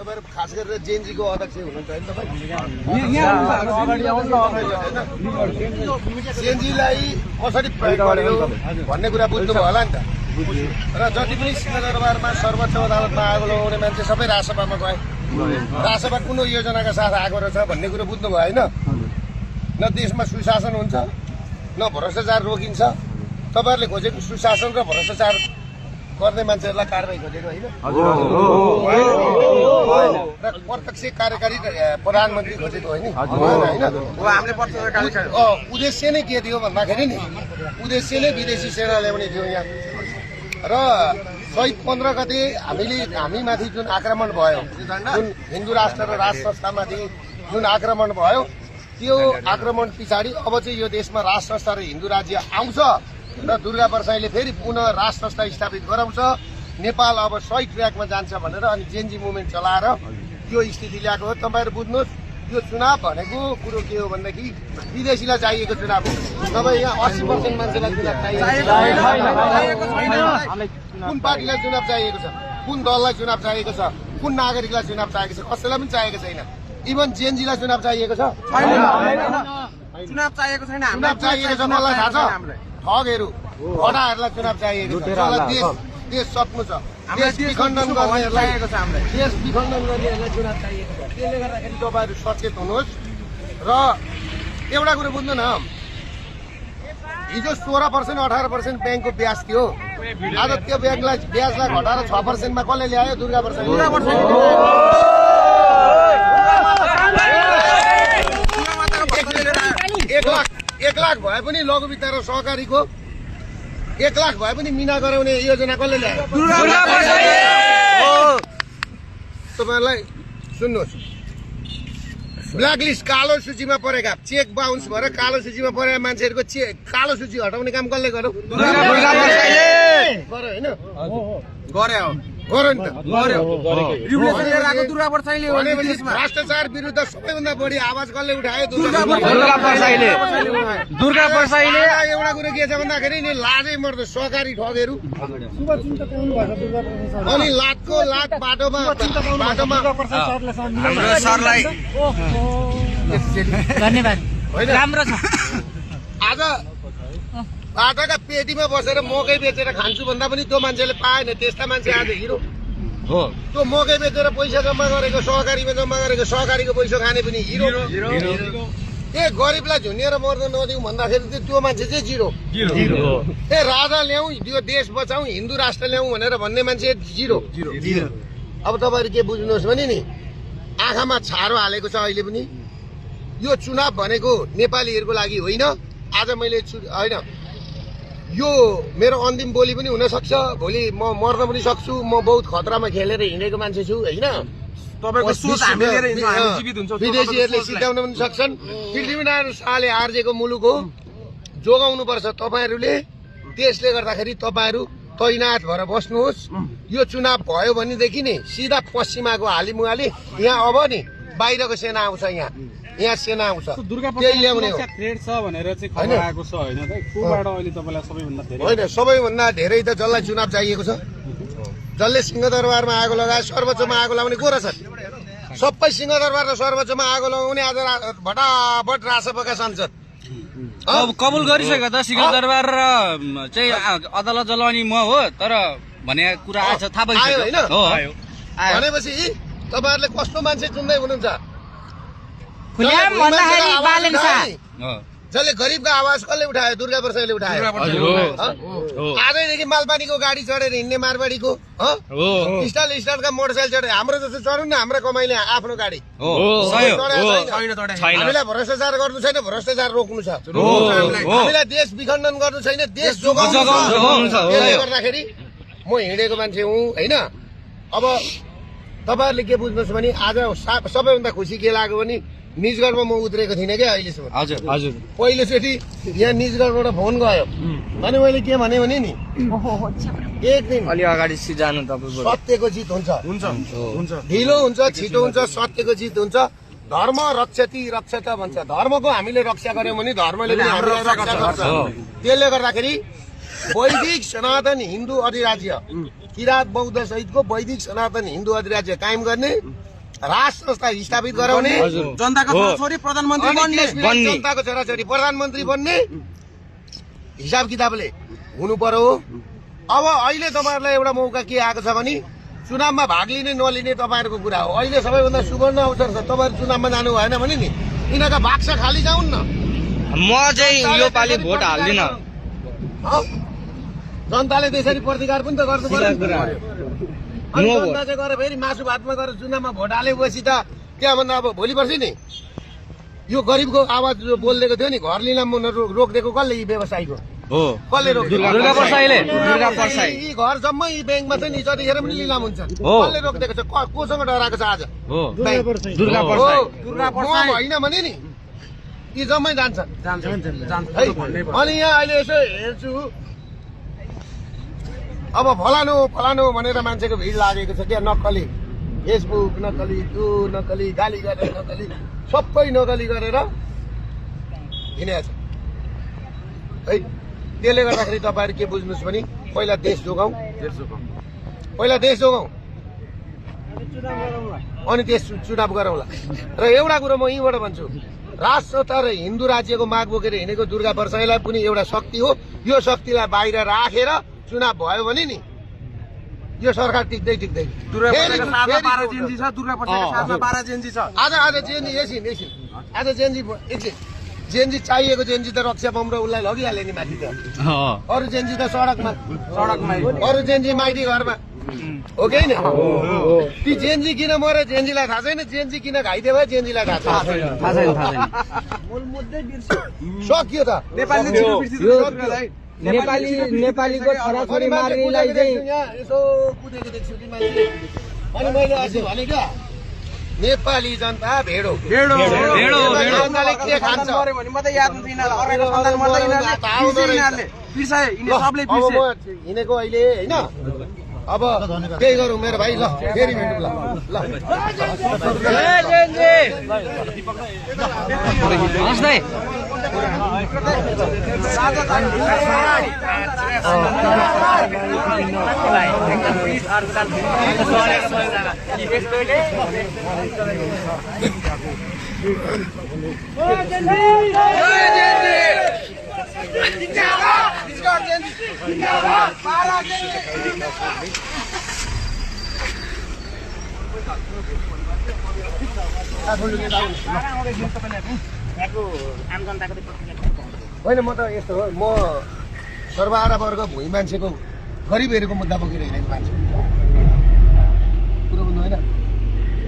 तपाईहरु खास गरेर जेएनजीको अध्यक्ष हुनुहुन्छ हैन तपाई जेएनजीलाई कसरी प्रयोग गर्यो भन्ने कुरा बुझ्नुभयो होला नि त र जति पनि सिंहदरबारमा सर्वोच्च अदालतमा आगो लगाउने मान्छे सबै राजसभामा गए राजसभा कुन योजनाका साथ आएको रहेछ भन्ने कुरा बुझ्नुभयो हैन न देशमा सुशासन हुन्छ न भ्रष्टाचार रोकिन्छ तपाईहरुले खोजेको सुशासन र भ्रष्टाचार गर्ने मान्छेहरुलाई कारबाही खोजेको हैन र प्रत्यक्ष कार्यकारी प्रधानमन्त्री खोजेको होइन हैन हामीले प्रत्यक्ष उद्देश्य नै के थियो भन्दाखेरि नि उद्देश्य नै विदेशी सेना ल्याउने थियो यहाँ र चैत 15 गते हामीमाथि जुन आक्रमण भयो जुन हिन्दू राष्ट्र र राष्ट्र संस्थामाथि जुन आक्रमण भयो त्यो आक्रमण पछाडि अब चाहिँ यो देशमा राष्ट्र संस्था र हिन्दू राज्य आउँछ र दुर्गा परसाईले फेरि पुनः राष्ट्र संस्था स्थापित गराउँछ नेपाल अब सही ट्र्याकमा जान्छ भनेर अनि जेएनजी मुभमेन्ट चलाएर त्यो स्थिति ल्याएको हो तपाईहरु बुझ्नुस् यो चुनाव भनेको कुरो के हो भन्दाखेरि विदेशीलाई चाहिएको चुनाव हो तपाईँ यहाँ 80% मान्छेलाई चुनाव चाहिएको कुन पार्टीलाई चुनाव चाहिएको छ कुन दललाई चुनाव चाहिएको छ कुन नागरिकलाई चुनाव चाहिएको छ कसैलाई पनि चाहिएको छैन इभन जेएनजीलाई चुनाव चाहिएको छ चुनाव चाहिएको छैन चुनाव चाहिएको छ मलाई थाहा छ ठगहरू घटाहरूलाई चुनाव चाहिएको छ देश सक्नु छ देश विखण्डन गर्नेहरूलाई देश विखण्डन गर्नेहरूलाई चुनाव चाहिएको छ त्यसले गर्दाखेरि तपाईहरु सचेत हुनुहोस् र एउटा कुरो बुझ्नु न हिजो 16% 18% ब्याङ्कको ब्याज थियो आज त्यो ब्याजलाई घटाएर 6% मा कसले ल्यायो दुर्गा परसाई 1 लाख भए पनि लघु वित्त र सहकारीको 1 लाख भए पनि मिना गराउने योजना कसले ल्यायो तपाईहरुलाई सुन्नुहोस् ब्ल्याकलिस्ट कालो सूचीमा परेका चेक बाउन्स भएर कालो सूचीमा परेका मान्छेहरुको कालो सूची हटाउने काम कसले गर्यो गर्यो हैन गर्यो भ्रष्टाचार विरुद्ध सबैभन्दा बढी आवाज कसले उठायो दुर्गा परसाईले एउटा कुरो के छ भन्दाखेरि नि लाजै मर्दो सहकारी ठगहरू अनि लातको लात बाटोमा हाम्रो सरलाई धन्यवाद राम्रो छ आज बाटाका पेटीमा बसेर मकै बेचेर खान्छु भन्दा पनि त्यो मान्छेले पाएन त्यस्ता मान्छे आज हिरो हो त्यो मकै बेचेर पैसा जम्मा गरेको सहकारीमा जम्मा गरेको सहकारीको पैसा खाने पनि हिरो ए गरिबलाई झुन्डिएर मर्न नदिउँ भन्दाखेरि चाहिँ त्यो मान्छे चाहिँ जिरो ए राजा ल्याउँ यो देश बचाउँ हिन्दू राष्ट्र ल्याउँ भनेर भन्ने मान्छे जिरो अब तपाईँहरू के बुझ्नुहोस् भने नि आँखामा छारो हालेको छ अहिले पनि यो चुनाव भनेको नेपालीहरूको लागि होइन आज मैले होइन यो मेरो अन्तिम बोली पनि हुन सक्छ भोलि म मर्न पनि सक्छु म बहुत खतरामा खेलेर हिँडेको मान्छे छु हैन तपाईको सोच हामी लिएर हिँड्छौं हामी जीवित हुन्छौं विदेशीहरुले सिद्ध्याउन पनि सक्छन् पृथ्वीनारायण शाहले हारेको मुलुक हो जोगाउनु पर्छ तपाईहरुले त्यसले गर्दाखेरि तपाईहरु तैनात भएर बस्नुहोस् यो चुनाव भयो भनेदेखि नि सिधा पश्चिमाको हालिमुहाली यहाँ अब नि बाहिरको सेना आउँछ यहाँ सेना आउँछ त्यही ल्याउने हो थ्रेड छ भनेर चाहिँ खबर आएको छ हैन त कोबाट अहिले तपाईलाई सबैभन्दा धेरै हैन सबैभन्दा धेरै त जसलाई चुनाव चाहिएको छ जसले सिंहदरबारमा आगो लगाए सर्वोच्चमा आगो लगाउने को रहेछ सबै सिंहदरबार र सर्वोच्चमा आगो लगाउने आज भटाभट राजसभाका सांसद कबुल गरिसक्यो त सिंहदरबार र चाहिँ अदालत जलाउने म हो तर भने कुरा आछ थाहा भइसक्यो हैन भनेपछि तपाईहरुले कस्तो मान्छे चुन्दै हुनुहुन्छ जसले गरिबको आवाज कसले उठायो दुर्गा परसाईले उठायो आजैदेखि मालपानीको गाडी चढेर हिँड्ने मारवाडीको स्टालका मोटरसाइकल चढेर हाम्रो जस्तो चढौँ न हाम्रो कमाइले आफ्नो गाडी हामीलाई भ्रष्टाचार गर्नु छैन भ्रष्टाचार रोक्नु छ हामीलाई देश विखण्डन गर्नु छैन देश जोगाउनु छ त्यसले गर्दाखेरि म हिँडेको मान्छे हुँ हैन अब तपाईहरुले के बुझ्नुहोस् भने आज सबैभन्दा खुसी के लाग्यो भने निजगढमा म उत्रेको थिइनँ क्या अहिलेसम्म हजुर पहिलोचोटि यहाँ निजगढबाट फोन गयो अनि मैले के भने नि एक दिन अलि अगाडि जानु तपाईँ सत्यको जित हुन्छ ढिलो हुन्छ छिटो हुन्छ सत्यको जित हुन्छ धर्म रक्षति रक्षत भन्छ धर्मको हामीले रक्षा गर्यौं भने धर्मले पनि हामीलाई रक्षा गर्छ त्यसले गर्दाखेरि वैदिक सनातन हिन्दू अधिराज्य किरात बौद्ध सहितको वैदिक सनातन हिन्दू अधिराज्य कायम गर्ने राज संस्था स्थापित गराउने जनताको छोरी प्रधानमन्त्री अनि बन्ने त्यसपछि जनताको छोराछोरी प्रधानमन्त्री बन्ने हिसाब किताबले हुनु पर्यो। अब अहिले तपाईँहरूलाई एउटा मौका के आएको छ भने चुनावमा भाग लिने नलिने तपाईँहरूको कुरा हो। अहिले सबैभन्दा सुवर्ण अवसर छ, तपाईँहरू चुनावमा जानु भएन भने नि यिनीहरूका बाक्सा खाली जाउन् न। म चाहिँ यो पालि भोट हाल्दिन। जनताले त्यसरी प्रतिकार पनि त गर्नु पर्यो। अनि जनता चाहिँ गएर फेरि मासु भातमा गएर चुनावमा भोट हालेपछि त त्यहाँ भन्दा अब भोलि पर्सि नि यो गरिबको आवाज जो बोलिदिएको थियो नि घर लिलाम रोकिदिएको कसले यी व्यवसायीको हो कसले रोकिदिएको? दुर्गा पर्साईले दुर्गा पर्साई यी घर जम्मै यी ब्याङ्कमा चाहिँ नि जतिखेर पनि लिलाम हुन्छ। हो। कसले रोकिदिएको छ? कोसँग डराएको छ आज? हो ब्याङ्क। दुर्गा हो, पर्साई म होइन भने नि यी जम्मै जान्छन् है। अनि यहाँ अहिले यसो हेर्छु अब फलानु फलानु भनेर मान्छेको भिड लागेको छ। त्यहाँ नक्कली फेसबुक नक्कली त्यो नक्कली गाली गरेर नक्कली सबै नक्कली गरेर हिँडेको छ है। त्यसले गर्दाखेरि तपाईँहरू के बुझ्नुहोस् भने पहिला देश जोगाउँ, पहिला देश जोगाउँ अनि त्यस चुनाव गरौँला। र एउटा कुरो म यहीँबाट भन्छु, राष्ट्र र हिन्दू राज्यको माग बोकेर हिँडेको दुर्गा पर्साईलाई पनि एउटा शक्ति हो। यो शक्तिलाई बाहिर राखेर चुनाव भयो भने नि यो सरकार टिक्दै टिक्दैन। आज जेएनजी एकछिन आज जेएनजी एकछिन जेएनजी चाहिएको जेएनजी त रक्षा बम र उसलाई लगिहाल्यो नि माथि त। अरू जेएनजी त सडकमा अरू जेएनजी माइती घरमा हो कि होइन? ती जेएनजी किन मऱ्यो जेएनजीलाई थाहा छैन। जेएनजी किन घाइते भयो जेएनजीलाई थाहा छैन। सकियो त। नेपालीको छोराछोरी मार्नेलाई चाहिँ यसो कुदेको देख्छु कि मान्छे। अनि मैले अस्ति भने क्या नेपाली जनता भेडो जनताले के खान्छ हिँडेको अहिले होइन। अब त्यही गरौँ मेरो भाइ। ल फेरि भेटौँ ल ल होइन म त यस्तो हो, म सर्वहारा वर्ग भुइँ मान्छेको गरिबहरूको मुद्दा बोकेर हिँडेको मान्छे कुरो बुझ्नु होइन।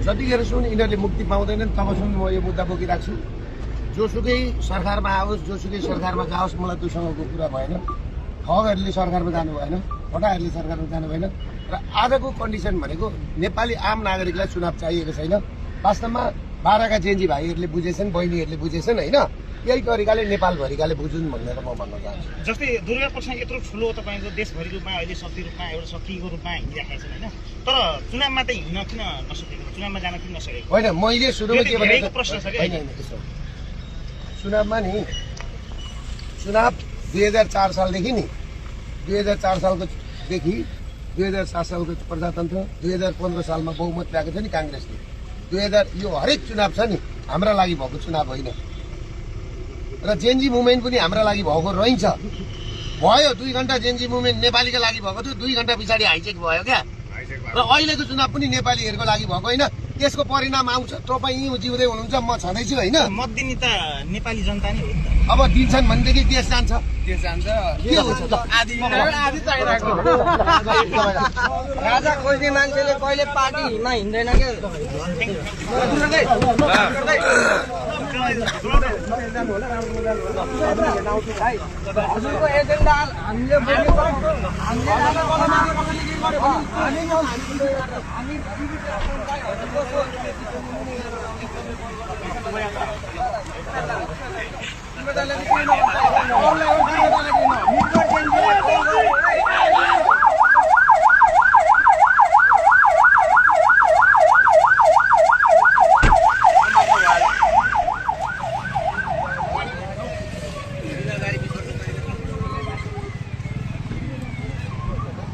जतिखेर सुन यिनीहरूले मुक्ति पाउँदैनन् तबसम्म म यो मुद्दा बोकिरहेको छु। जोसुकै सरकारमा आओस् जोसुकै सरकारमा जाओस् मलाई त्योसँगको कुरा भएन। खगहरूले सरकारमा जानु भएन, फटाहरूले सरकारमा जानु भएन। र आजको कन्डिसन भनेको नेपाली आम नागरिकलाई चुनाव चाहिएको छैन। वास्तवमा बाह्रका जेएनजी भाइहरूले बुझेछन्, बहिनीहरूले बुझेछन् होइन। यही तरिकाले नेपालभरिकाले बुझुन् भनेर म भन्न चाहन्छु। जस्तै दुर्गा पर्साई यत्रो ठुलो तपाईँको देशभरि रूपमा अहिले शक्ति रूपमा एउटा शक्तिको रूपमा हिँडिरहेको छ होइन। तर चुनावमा त हिँड्न किन नसकेको? चुनावमा जान किन नसकेको? होइन मैले सुरुमा के भनेको प्रश्न छ कि चुनावमा नि चुनाव 2004 सालदेखि नि 2004 सालकोदेखि 2007 सालको प्रजातन्त्र 2015 सालमा बहुमत ल्याएको छ नि काङ्ग्रेसले। 2000 यो हरेक चुनाव छ नि हाम्रा लागि भएको चुनाव होइन। र जेएनजी मुभमेन्ट पनि हाम्रा लागि भएको रहन्छ। भयो 2 घण्टा जेएनजी मुभमेन्ट नेपालीको लागि भएको थियो, 2 घण्टा पछाडि हाइचेक भयो क्या। र अहिलेको चुनाव पनि नेपालीहरूको लागि भएको होइन। त्यसको परिणाम आउँछ। तपाईँ यहीँ जिउँदै हुनुहुन्छ, म छँदैछु होइन। मत दिने त नेपाली जनता नै हो नि त। अब दिन्छन् भनेदेखि देश जान्छ। के जान्छ के हुन्छ त? आदि चाहिरहेको राजा खोज्ने मान्छेले कहिले पार्टीमा हिँड्दैन के। हजुरको एजेन्डा हामीले हामी